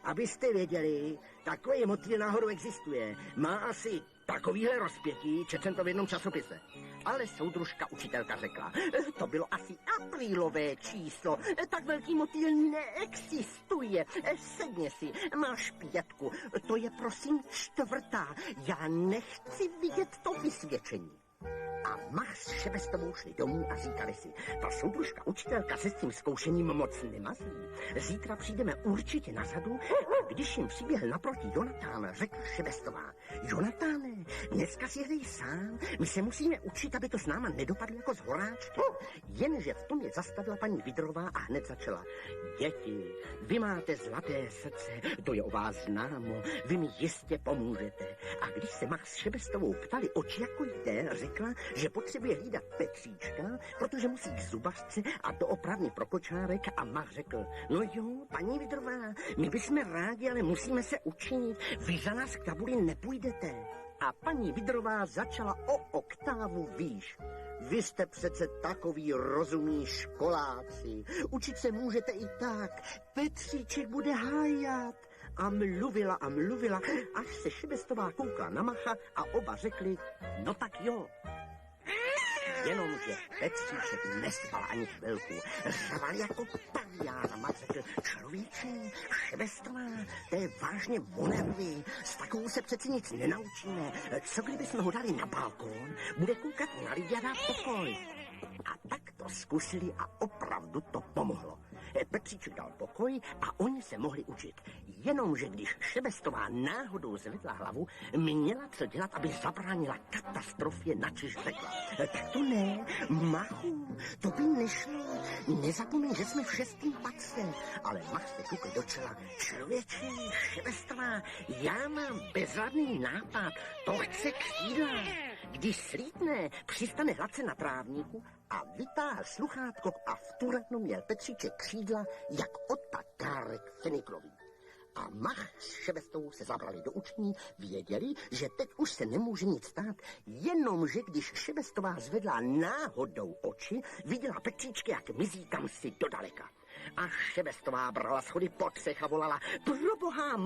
Abyste věděli, takový motýl náhodou existuje. Má asi takovýhle rozpětí, četl jsem to v jednom časopise. Ale soudružka učitelka řekla, to bylo asi aprílové číslo, tak velký motýl neexistuje. Sedně si, máš 5, to je prosím 4. Já nechci vidět to vysvědčení. A Max s Šebestovou šli domů a říkali si, ta soudružka učitelka se s tím zkoušením moc nemazlí. Zítra přijdeme určitě na řadu a když jim přiběhl naproti Jonatán, řekl Šebestová, Jonatáne, dneska si jdej sám, my se musíme učit, aby to s náma nedopadlo jako z horáčky. Jenže v tom je zastavila paní Vidrová a hned začala. Děti, vy máte zlaté srdce, to je o vás známo, vy mi jistě pomůžete. A když se Max s Šebestovou ptali, oč jako jde, řekla, že potřebuje hlídat Petříčka, protože musí k zubařce a doopravně pro kočárek a Mach řekl, no jo, paní Vidrová, my bychom rádi, ale musíme se učit, vy za nás k tabuli nepůjdete. A paní Vidrová začala o oktávu výš. Vy jste přece takový rozumní školáci, učit se můžete i tak, Petříček bude hájat. A mluvila, až se Šebestová koukla na Macha a oba řekli, no tak jo. Jenomže Petříček nespal ani chvilku, řval jako pavián a Mach řekl, člověče, Šebestová, to je vážně o nervy, s takovou se přeci nic nenaučíme, co kdybychom ho dali na balkón, bude koukat na lidi a dát pokoj. A tak to zkusili a opravdu to pomohlo. Petříček dal pokoj a oni se mohli učit. Jenomže když Šebestová náhodou zvedla hlavu, měla co dělat, aby zabránila katastrofě, načež řekla. Tak to ne, Machu, to by nešlo. Nezapomeň, že jsme v 6. patře. Ale Mach se koukl do čela. Člověče, Šebestová, já mám bezvadný nápad. To chce křídla. Když slítne, přistane hladce na trávníku a vytáhl sluchátko a v tu ránu měl Petříček křídla, jak Ota Kárek Feniklový. A Mach s Šebestovou se zabrali do učení, věděli, že teď už se nemůže nic stát, jenomže když Šebestová zvedla náhodou oči, viděla Petříčky, jak mizí kamsi do daleka. A Šebestová brala schody pod střech a volala, proboha,